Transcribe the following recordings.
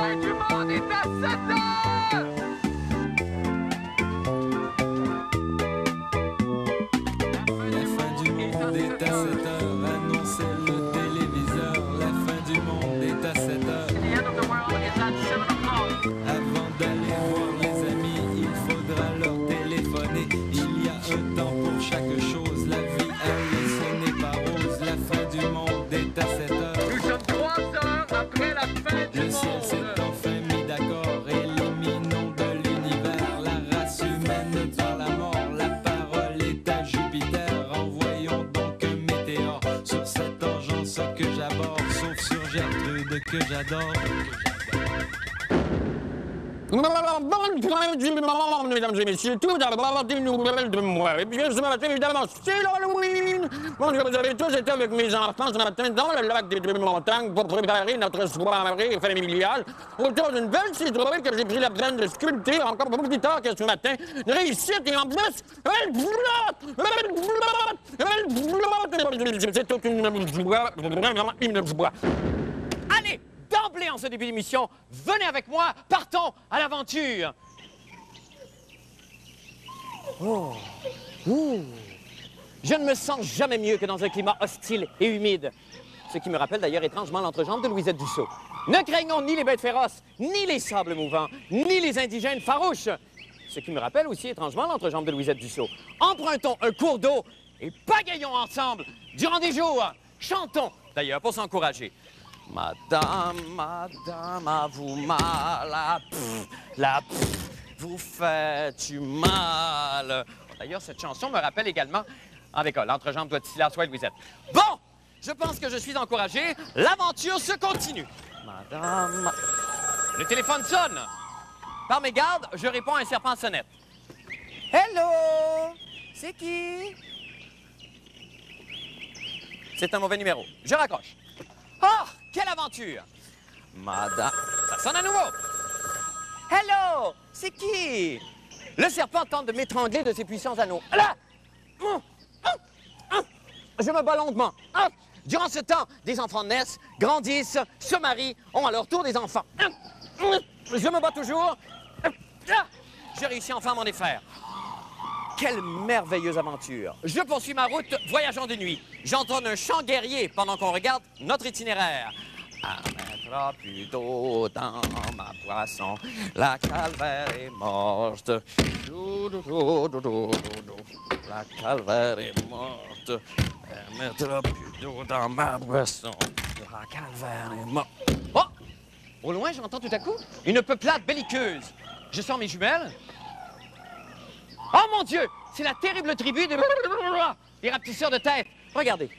fin du monde est à 7 heures! La fin du monde est à 7 heures, annoncez le téléviseur. La fin du monde est à 7 heures. The end of the world is at 7 o'clock. Avant d'aller voir les amis, il faudra leur téléphoner. Il y a un temps pour chaque chose. La vie, elle, ce n'est pas rose. La fin du monde est à 7 heures. Nous sommes 3 heures après la fin du Le ciel s'est monde. enfin mis d'accord. Éliminons de l'univers la race humaine par la mort. La parole est à Jupiter. Envoyons donc un météore sur cette engeance que j'aborde. Sauf sur Gertrude que j'adore. Mesdames et messieurs, tout d'abord, des nouvelles de moi. Et bien, ce matin, évidemment, c'est l'Halloween! Bon, vous avez tous été avec mes enfants ce matin dans le lac des deux montagnes pour préparer notre soirée familiale autour d'une belle citrouille que j'ai pris la peine de sculpter encore beaucoup plus tard que ce matin. Une réussite et en plus, elle flotte! Elle flotte! C'est toute une joie, vraiment une joie. Allez, d'emblée en ce début d'émission, venez avec moi, partons à l'aventure. Oh. Ouh. Je ne me sens jamais mieux que dans un climat hostile et humide. Ce qui me rappelle d'ailleurs étrangement l'entrejambe de Louisette Dussault. Ne craignons ni les bêtes féroces, ni les sables mouvants, ni les indigènes farouches. Ce qui me rappelle aussi étrangement l'entrejambe de Louisette Dussault. Empruntons un cours d'eau et pagayons ensemble durant des jours. Chantons, d'ailleurs, pour s'encourager. Madame, madame, à vous mal, vous faites du mal. D'ailleurs, cette chanson me rappelle également, avec l'entrejambe doit ici la soie, Louisette. Bon, je pense que je suis encouragé. L'aventure se continue. Madame... Le téléphone sonne. Par mes gardes, je réponds à un serpent sonnette. Hello! C'est qui? C'est un mauvais numéro. Je raccroche. Oh, quelle aventure! Madame... Ça sonne à nouveau. Hello! C'est qui? Le serpent tente de m'étrangler de ses puissants anneaux. Là! Je me bats longuement. Durant ce temps, des enfants naissent, grandissent, se marient, ont à leur tour des enfants. Je me bats toujours. Je réussis enfin à m'en défaire. Quelle merveilleuse aventure! Je poursuis ma route, voyageant de nuit. J'entonne un chant guerrier pendant qu'on regarde notre itinéraire. À mettre plus d'eau dans ma boisson, la calvaire est morte. La calvaire est morte. À mettre plus d'eau dans ma boisson, la calvaire est morte. Oh! Au loin, j'entends tout à coup une peuplade belliqueuse. Je sors mes jumelles. Oh mon Dieu! C'est la terrible tribu des rapetisseurs de tête. Regardez.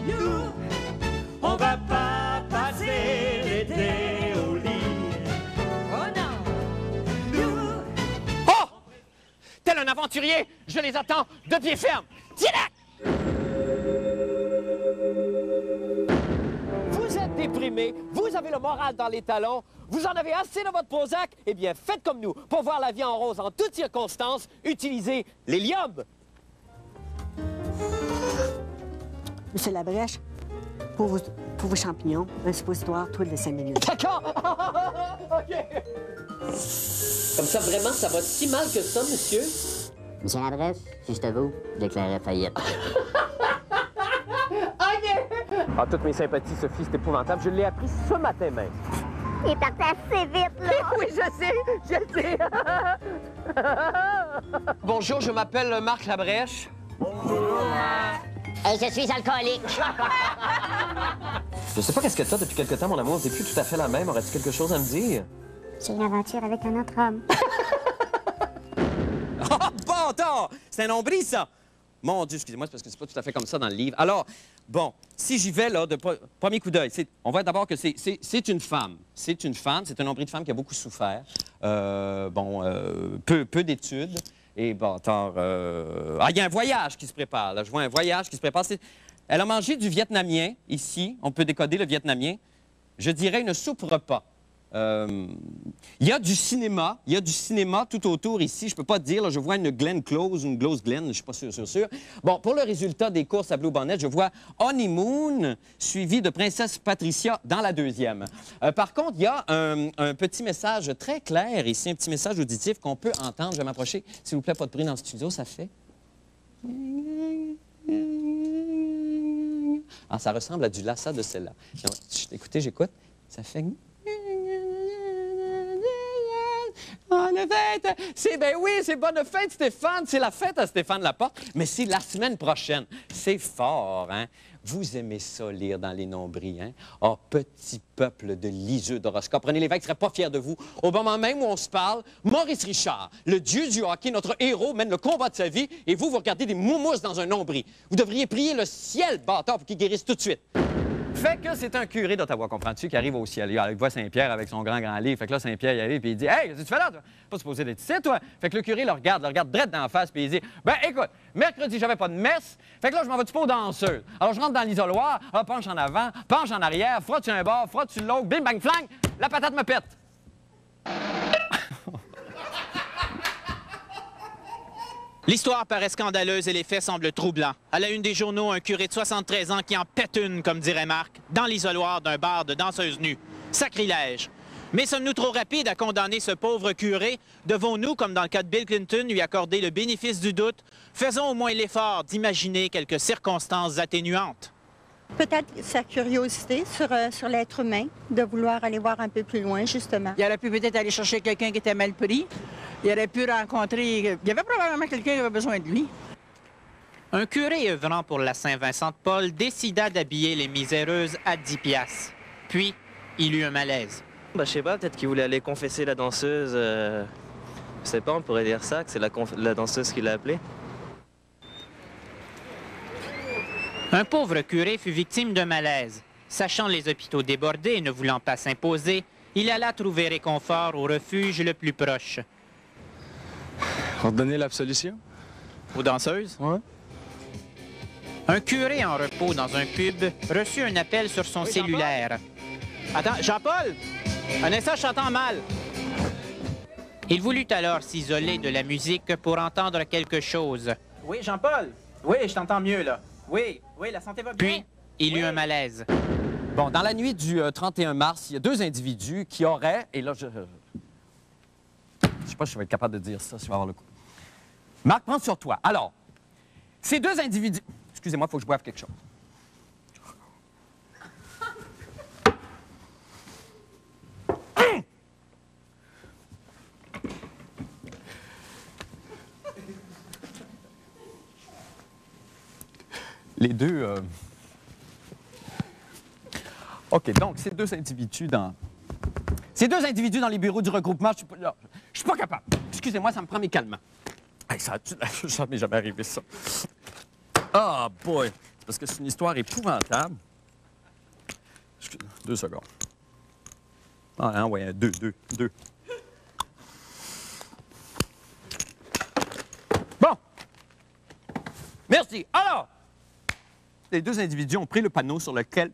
Nous, on va pas passer l'été au lit. Oh non! Nous, Oh! Tel un aventurier, je les attends de pied ferme. Tiens-la! Vous êtes déprimé, vous avez le moral dans les talons, vous en avez assez de votre Prozac? Eh bien, faites comme nous. Pour voir la vie en rose en toutes circonstances, utilisez l'hélium. Monsieur Labrèche, pour vos champignons, un suppositoire tous les 5 minutes. D'accord! OK. Comme ça, vraiment, ça va si mal que ça, monsieur? Monsieur Labrèche, si j'étais vous, je déclarerais faillite. Ah, toutes mes sympathies, Sophie, c'est épouvantable. Je l'ai appris ce matin même. Il est parti assez vite, là. Oui, je sais. Bonjour, je m'appelle Marc Labrèche. Hey, je suis alcoolique. Je sais pas qu'est-ce que t'as depuis quelque temps, mon amour. T'es plus tout à fait la même. Aurais-tu quelque chose à me dire? J'ai une aventure avec un autre homme. Oh, bon temps! C'est un nombril, ça! Mon Dieu, excusez-moi, c'est parce que c'est pas tout à fait comme ça dans le livre. Alors, bon, si j'y vais, là, de premier coup d'œil, on voit d'abord que c'est une femme. C'est une femme, c'est un nombril de femme qui a beaucoup souffert. Peu d'études. Et bon, il y a un voyage qui se prépare, là. Je vois un voyage qui se prépare. Elle a mangé du vietnamien, ici. On peut décoder le vietnamien. Je dirais une soupe repas. Il y a du cinéma. Il y a du cinéma tout autour ici. Je peux pas te dire. Là, je vois une Glen Close, une Close Glen. Je suis pas sûr. Bon, pour le résultat des courses à Blue Bonnet, je vois Honeymoon suivi de Princesse Patricia dans la deuxième. Par contre, il y a un petit message très clair ici, un petit message auditif qu'on peut entendre. Je vais m'approcher. S'il vous plaît, pas de bruit dans le studio. Ça fait... Ah, ça ressemble à du Lassa de celle-là. Écoutez, j'écoute. Ça fait... Bonne fête! Ben oui, c'est bonne fête, Stéphane. C'est la fête à Stéphane Laporte, mais c'est la semaine prochaine. C'est fort, hein? Vous aimez ça, lire dans les nombris, hein? Oh, petit peuple de liseux d'horoscope. René Lévesque serait pas fier de vous. Au moment même où on se parle, Maurice Richard, le dieu du hockey, notre héros, mène le combat de sa vie, et vous regardez des moumousses dans un nombril. Vous devriez prier le ciel, bâtard, pour qu'il guérisse tout de suite. Fait que c'est un curé d'Ottawa, comprends-tu, qui arrive au ciel. Il voit Saint-Pierre avec son grand livre. Fait que là, Saint-Pierre, il arrive et il dit « Hey, qu'est-ce que tu fais là, toi? Pas supposé d'être ici, toi? » Fait que le curé le regarde drette dans la face, puis il dit « Ben, écoute, mercredi, j'avais pas de messe. Fait que là, je m'en vais-tu pas aux danseuses? Alors, je rentre dans l'isoloir, penche en avant, penche en arrière, frotte sur un bord, frotte sur l'autre, bim, bang, flang, la patate me pète. » L'histoire paraît scandaleuse et les faits semblent troublants. À la une des journaux, un curé de 73 ans qui en pète une, comme dirait Marc, dans l'isoloir d'un bar de danseuses nues. Sacrilège. Mais sommes-nous trop rapides à condamner ce pauvre curé? Devons-nous, comme dans le cas de Bill Clinton, lui accorder le bénéfice du doute? Faisons au moins l'effort d'imaginer quelques circonstances atténuantes. Peut-être sa curiosité sur l'être humain, de vouloir aller voir un peu plus loin, justement. Il aurait pu peut-être aller chercher quelqu'un qui était mal pris. Il aurait pu rencontrer... Il y avait probablement quelqu'un qui avait besoin de lui. Un curé œuvrant pour la Saint-Vincent-de-Paul décida d'habiller les miséreuses à 10 piastres. Puis, il eut un malaise. Je sais pas, peut-être qu'il voulait aller confesser la danseuse. Je sais pas, on pourrait dire ça, que c'est la danseuse qui l'a appelée. Un pauvre curé fut victime d'un malaise. Sachant les hôpitaux débordés et ne voulant pas s'imposer, il alla trouver réconfort au refuge le plus proche. Ordonner l'absolution? Aux danseuses? Oui. Un curé en repos dans un pub reçut un appel sur son cellulaire. Attends, Jean-Paul! Un instant, je t'entends mal. Il voulut alors s'isoler de la musique pour entendre quelque chose. Oui, Jean-Paul? Oui, je t'entends mieux, là. Oui, la santé va bien. Puis, il eut un malaise. Bon, dans la nuit du 31 mars, il y a deux individus qui auraient... Et là, je sais pas si je vais être capable de dire ça, si je vais avoir le coup. Marc, prends sur toi. Alors, ces deux individus... Excusez-moi, il faut que je boive quelque chose. Les deux... OK, donc, ces deux individus dans les bureaux du regroupement, je suis pas capable. Excusez-moi, ça me prend mes calmants. Hey, ça m'est jamais arrivé, ça. Ah, boy! C'est parce que c'est une histoire épouvantable. 2 secondes. Ah, hein, ouais, 2. Bon! Merci. Alors, les deux individus ont pris le panneau sur lequel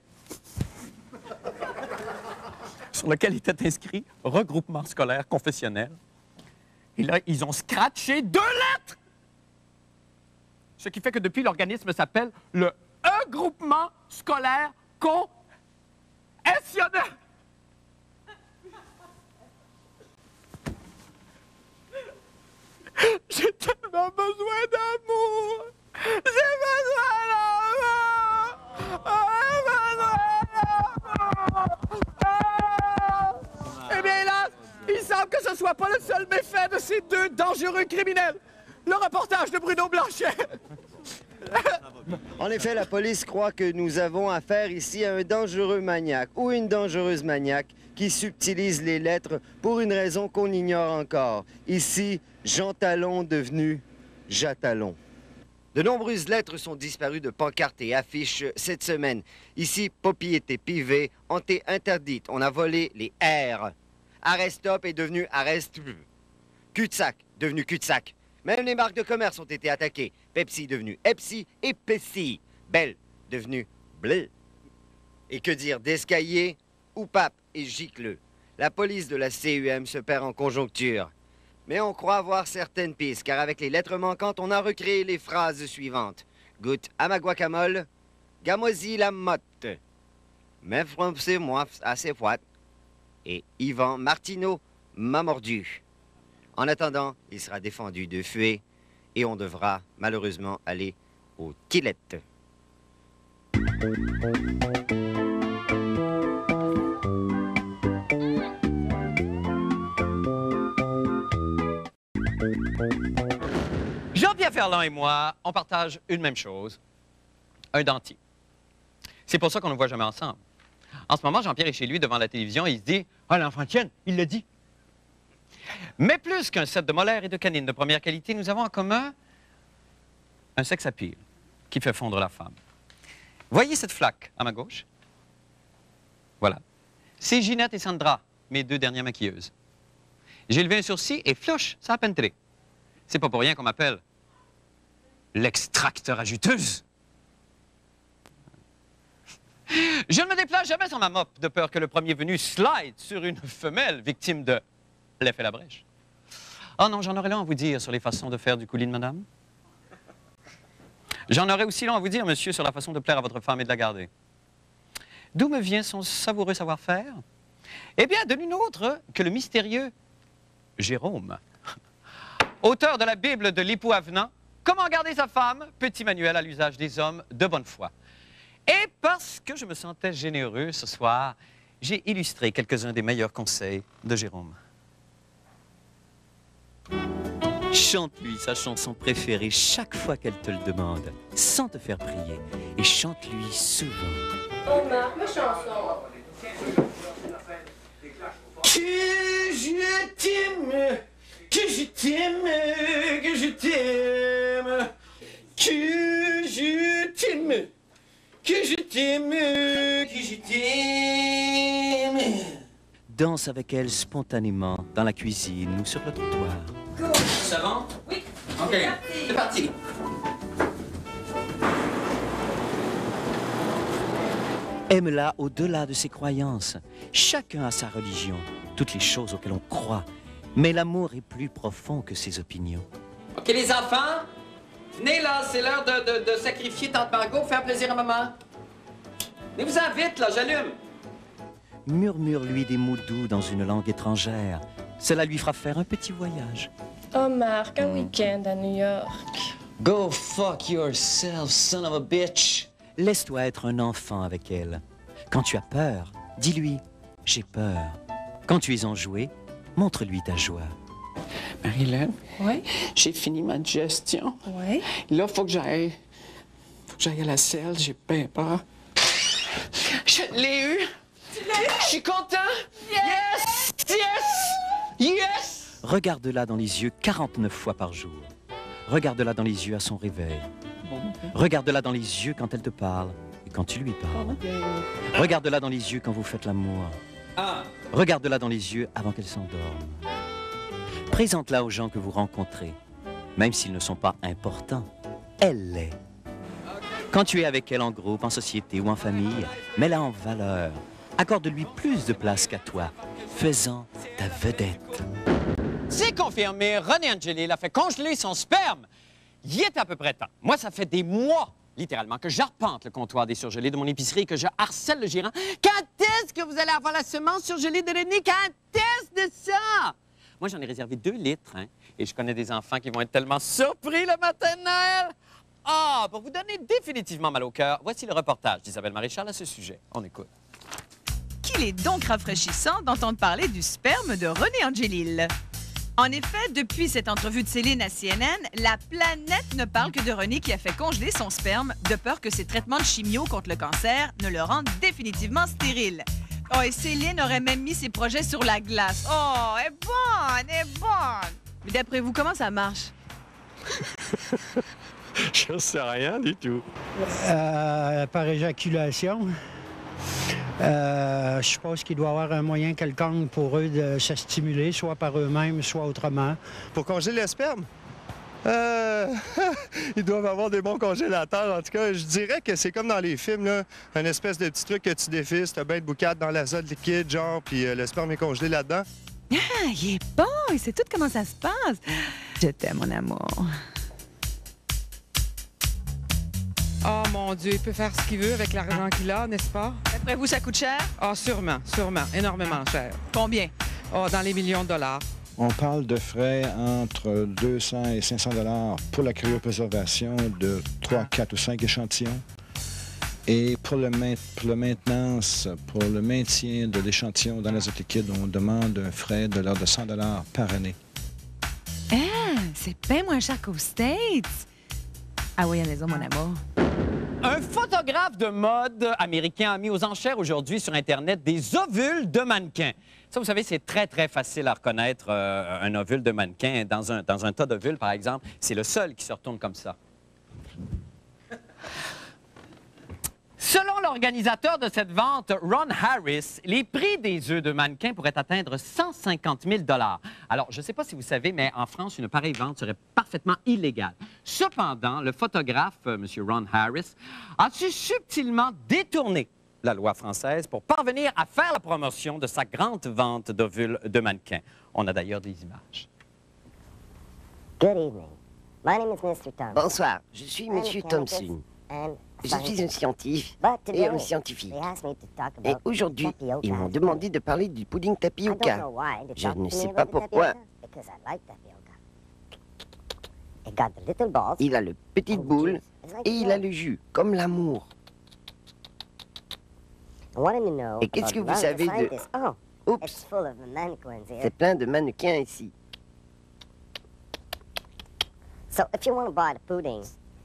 était inscrit « Regroupement scolaire confessionnel ». Et là, ils ont scratché 2 lettres! Ce qui fait que depuis, l'organisme s'appelle le Regroupement scolaire confessionnel. J'ai tellement besoin d'amour! J'ai besoin d'amour! Eh bien, hélas, il semble que ce ne soit pas le seul méfait de ces deux dangereux criminels. Le reportage de Bruno Blanchet. En effet, la police croit que nous avons affaire ici à un dangereux maniaque ou une dangereuse maniaque qui subtilise les lettres pour une raison qu'on ignore encore. Ici, Jean Talon devenu Jatalon. De nombreuses lettres sont disparues de pancartes et affiches cette semaine. Ici, propriété privée, hantée interdite. On a volé les R. Arrest-stop est devenu arrest... Cul-de-sac, devenu cul-de-sac. Même les marques de commerce ont été attaquées. Pepsi devenu Epsi et Pessi. Belle devenu Bleu. Et que dire d'escalier ou pape et gicleux. la police de la CUM se perd en conjoncture. Mais on croit avoir certaines pistes, car avec les lettres manquantes, on a recréé les phrases suivantes. Goûte à ma guacamole, gamoisi la motte, mais c'est moi assez poite. Et Yvan Martineau m'a mordu. En attendant, il sera défendu de fuir et on devra malheureusement aller aux Tillettes. Jean-Pierre Ferland et moi, on partage une même chose, un dentier. C'est pour ça qu'on ne voit jamais ensemble. En ce moment, Jean-Pierre est chez lui devant la télévision et il se dit « Ah, l'enfant tienne, il l'a dit ». Mais plus qu'un set de molaires et de canines de première qualité, nous avons en commun un sex appeal qui fait fondre la femme. Voyez cette flaque à ma gauche? Voilà. C'est Ginette et Sandra, mes 2 dernières maquilleuses. J'ai levé un sourcil et flouche, ça a pénétré. C'est pas pour rien qu'on m'appelle l'extracteur ajouteuse. Je ne me déplace jamais sans ma mop, de peur que le premier venu slide sur une femelle victime de l'effet la brèche. Oh non, j'en aurais long à vous dire sur les façons de faire du coulis de madame. J'en aurais aussi long à vous dire, monsieur, sur la façon de plaire à votre femme et de la garder. D'où me vient son savoureux savoir-faire? Eh bien, de nul autre que le mystérieux Jérôme, auteur de la Bible de l'époux avenant, Comment garder sa femme, petit manuel à l'usage des hommes de bonne foi. Et parce que je me sentais généreux ce soir, j'ai illustré quelques-uns des meilleurs conseils de Jérôme. Chante-lui sa chanson préférée chaque fois qu'elle te le demande, sans te faire prier, et chante-lui souvent. Oh, Marc, ma chanson. Que je t'aime, que je t'aime, que je t'aime, que je t'aime, que je t'aime, que je t'aime. Danse avec elle spontanément dans la cuisine ou sur le trottoir. Ça va? Oui. OK, c'est parti. Aime-la au-delà de ses croyances. Chacun a sa religion, toutes les choses auxquelles on croit. Mais l'amour est plus profond que ses opinions. OK, les enfants, venez là, c'est l'heure de sacrifier Tante Margot, faire plaisir à maman. Venez-vous-en vite, là, j'allume. Murmure-lui des mots doux dans une langue étrangère. Cela lui fera faire un petit voyage. Oh, Marc, un week-end à New York. Go fuck yourself, son of a bitch. Laisse-toi être un enfant avec elle. Quand tu as peur, dis-lui « j'ai peur ». Quand tu es enjoué, montre-lui ta joie. Marilyn, oui? J'ai fini ma digestion. Oui? Là, faut que j'aille à la selle, j'ai bien peur. Je l'ai eu! Tu l'as eu? Je suis content! Yes! Yes! Yes! Regarde-la dans les yeux 49 fois par jour. Regarde-la dans les yeux à son réveil. Regarde-la dans les yeux quand elle te parle et quand tu lui parles. Regarde-la dans les yeux quand vous faites l'amour. Regarde-la dans les yeux avant qu'elle s'endorme. Présente-la aux gens que vous rencontrez, même s'ils ne sont pas importants. Elle l'est. Quand tu es avec elle en groupe, en société ou en famille, mets-la en valeur. Accorde-lui plus de place qu'à toi, faisant ta vedette. C'est confirmé, René Angelil a fait congeler son sperme. Il est à peu près temps. Moi, ça fait des mois, littéralement, que j'arpente le comptoir des surgelés de mon épicerie et que je harcèle le gérant. Quand est-ce que vous allez avoir la semence surgelée de René? Quand est-ce de ça? Moi, j'en ai réservé 2 litres, hein, et je connais des enfants qui vont être tellement surpris le matin de Noël. Ah, pour vous donner définitivement mal au cœur, voici le reportage d'Isabelle Maréchal à ce sujet. On écoute. Qu'il est donc rafraîchissant d'entendre parler du sperme de René Angelil. En effet, depuis cette entrevue de Céline à CNN, la planète ne parle que de René qui a fait congeler son sperme de peur que ses traitements de chimio contre le cancer ne le rendent définitivement stérile. Oh, et Céline aurait même mis ses projets sur la glace. Oh, elle est bonne, elle est bonne! Mais d'après vous, comment ça marche? Je ne sais rien du tout. Par éjaculation. Je suppose qu'il doit y avoir un moyen quelconque pour eux de se stimuler, soit par eux-mêmes, soit autrement. Pour congeler le sperme? Ils doivent avoir des bons congélateurs. En tout cas, je dirais que c'est comme dans les films, là, un espèce de petit truc que tu défices, t'as bien de boucade dans l'azote liquide, genre, puis le sperme est congelé là-dedans. Ah, il est bon! Il sait tout comment ça se passe. Je t'aime, mon amour. Oh mon Dieu, il peut faire ce qu'il veut avec l'argent qu'il a, n'est-ce pas? D'après vous, ça coûte cher? Ah, sûrement, sûrement, énormément cher. Combien? Oh, dans les millions de dollars. On parle de frais entre 200 et 500 $ pour la cryopréservation de 3, 4 ou 5 échantillons. Et pour le maintenance, pour le maintien de l'échantillon dans l'azote liquide, on demande un frais de l'ordre de 100 $ par année. Ah, c'est bien moins cher qu'aux States. Ah oui, allez-y, mon amour. Un photographe de mode américain a mis aux enchères aujourd'hui sur Internet des ovules de mannequins. Ça, vous savez, c'est très, très facile à reconnaître un ovule de mannequin. Dans un tas d'ovules, par exemple, c'est le seul qui se retourne comme ça. Selon l'organisateur de cette vente, Ron Harris, les prix des œufs de mannequin pourraient atteindre 150 000 $. Alors, je ne sais pas si vous savez, mais en France, une pareille vente serait parfaitement illégale. Cependant, le photographe, M. Ron Harris, a su subtilement détourner la loi française pour parvenir à faire la promotion de sa grande vente d'ovules de mannequin. On a d'ailleurs des images. Good evening. My name is Mr. Thompson. Bonsoir, je suis M. Thompson. Je suis un scientifique et un scientifique. Et aujourd'hui, ils m'ont demandé de parler du pudding tapioca. Je ne sais pas pourquoi. Il a le petite boule et il a le jus, comme l'amour. Et qu'est-ce que vous savez de... Oups, c'est plein de mannequins ici.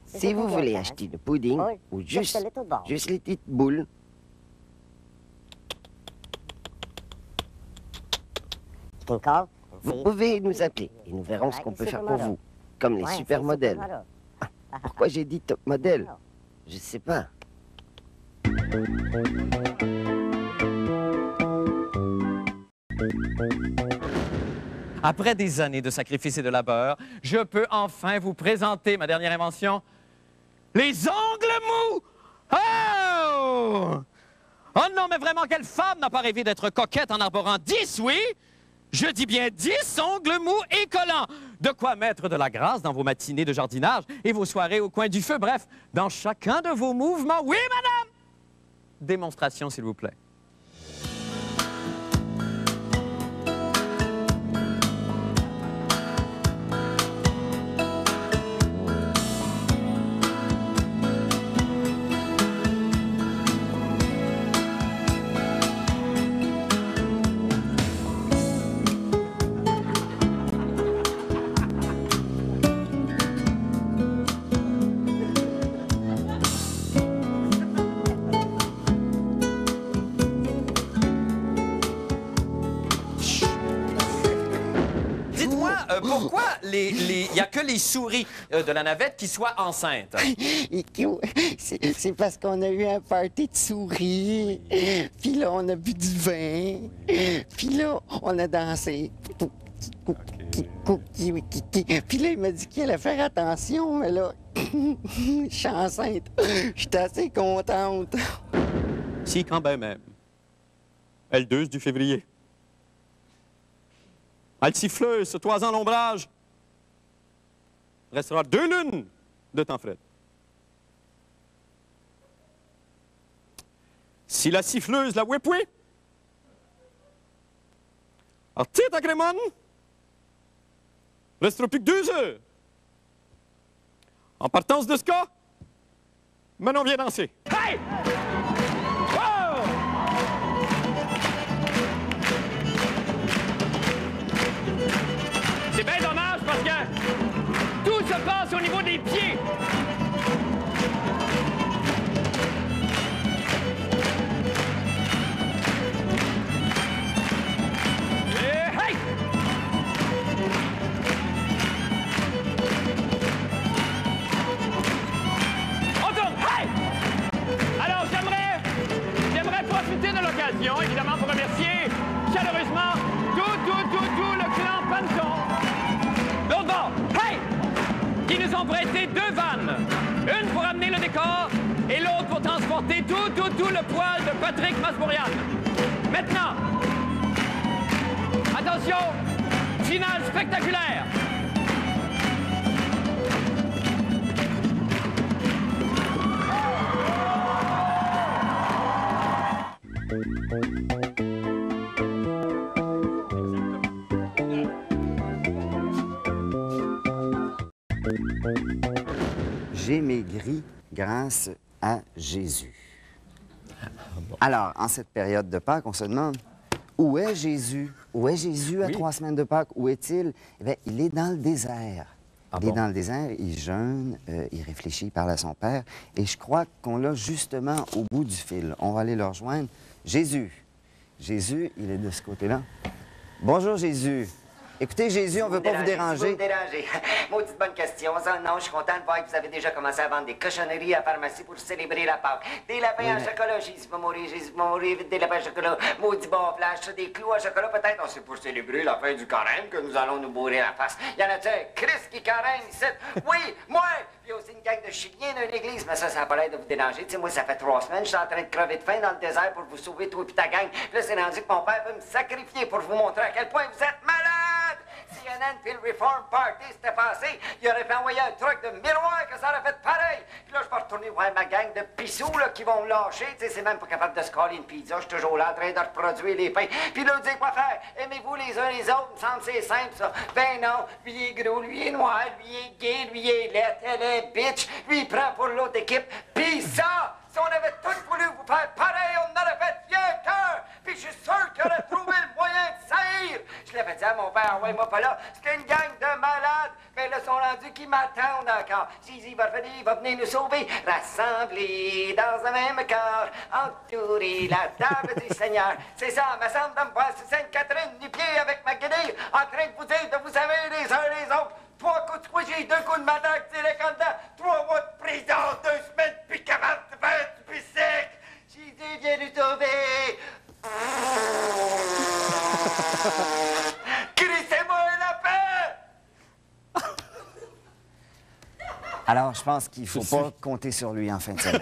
Si vous voulez acheter le pudding ou juste les petites boules, vous pouvez nous appeler et nous verrons ce qu'on peut faire pour vous, comme les supermodèles. Pourquoi j'ai dit top modèle? Je sais pas. Après des années de sacrifices et de labeur, je peux enfin vous présenter ma dernière invention, les ongles mous! Oh! Oh non, mais vraiment, quelle femme n'a pas rêvé d'être coquette en arborant 10, oui? Je dis bien 10 ongles mous et collants. De quoi mettre de la grâce dans vos matinées de jardinage et vos soirées au coin du feu. Bref, dans chacun de vos mouvements. Oui, madame? Démonstration, s'il vous plaît. Pourquoi il n'y a que les souris de la navette qui soient enceintes? C'est parce qu'on a eu un party de souris. Puis là, on a bu du vin. Puis là, on a dansé. Puis là, il m'a dit qu'il allait faire attention, mais là, je suis enceinte. J'étais assez contente. Si, quand ben même. L2 du février. Altifleuse, toi en l'ombrage. Restera 2 lunes de temps frais. Si la siffleuse la ouépoué, artite à crémone, restera plus que 2 heures. En partance de ce cas, Manon vient danser. Hey! C'est bien dommage parce que tout se passe au niveau des pieds. Et hey! On tourne. Hey! Alors, j'aimerais profiter de l'occasion, évidemment, pour remercier chaleureusement tout le clan Panton. L'autre bord. Hey! qui nous ont prêté 2 vannes. Une pour amener le décor et l'autre pour transporter tout le poil de Patrick Masbourian. Maintenant, attention, finale spectaculaire. J'ai maigri grâce à Jésus. Alors, en cette période de Pâques, on se demande, où est Jésus? Où est Jésus à 3 semaines de Pâques? Où est-il? Eh bien, il est dans le désert. Il est dans le désert, il jeûne, il réfléchit, il parle à son Père. Et je crois qu'on l'a justement au bout du fil. On va aller le rejoindre. Jésus. Jésus, il est de ce côté-là. Bonjour, Jésus. Écoutez, Jésus, on ne veut pas vous déranger. Maudite bonne question. Non, je suis content de voir que vous avez déjà commencé à vendre des cochonneries à la pharmacie pour célébrer la Pâques. Des lapins à chocolat, Jésus va mourir, vite des lapins à chocolat. Maudit bon flash, des clous à chocolat, peut-être. On sait pour célébrer la fin du carême que nous allons nous bourrer la face. Y en a-t-il un Christ qui carême ici? Oui, moi! Puis aussi une gang de chiliens dans l'église, mais ça n'a pas l'air de vous déranger. Tu sais, moi, ça fait 3 semaines, je suis en train de crever de faim dans le désert pour vous sauver, toi et ta gang. Puis là, c'est rendu que mon père veut me sacrifier pour vous montrer à quel point vous êtes malade! CNN puis le Reform Party s'était passé, il aurait fait envoyer un truc de miroir que ça aurait fait pareil. Puis là, je vais retourner voir ma gang de pissous là, qui vont me lâcher. Tu sais, c'est même pas capable de se coller une pizza. Je suis toujours là en train de reproduire les pains. Puis là, dire quoi faire? Aimez-vous les uns les autres? Il me semble que c'est simple, ça. Ben non, lui il est gros, lui il est noir, lui il est gay, lui il est laid, elle est bitch. Lui il prend pour l'autre équipe. Puis ça, si on avait tous voulu vous faire pareil, on aurait fait bien cœur. Puis je suis sûr qu'il aurait trouvé le moyen de saillir. Je l'avais dit à mon père, envoie-moi pas là. C'est une gang de malades. Mais là, ils sont rendus qui m'attendent encore. Zizi va revenir, il va venir nous sauver. Rassemblés dans un même corps, entourer la table du Seigneur. C'est ça, me semble de me voir sur Sainte-Catherine, du pied avec ma guenille, en train de vous dire de vous aimer les uns les autres. 3 coups de fouille, 2 coups de matraque tirés comme ça. 3 mois de prison, 2 semaines, puis capable de faire du pisec. Jésus vient nous sauver. Crissez-moi la paix! Alors, je pense qu'il ne faut pas compter sur lui en fin de semaine.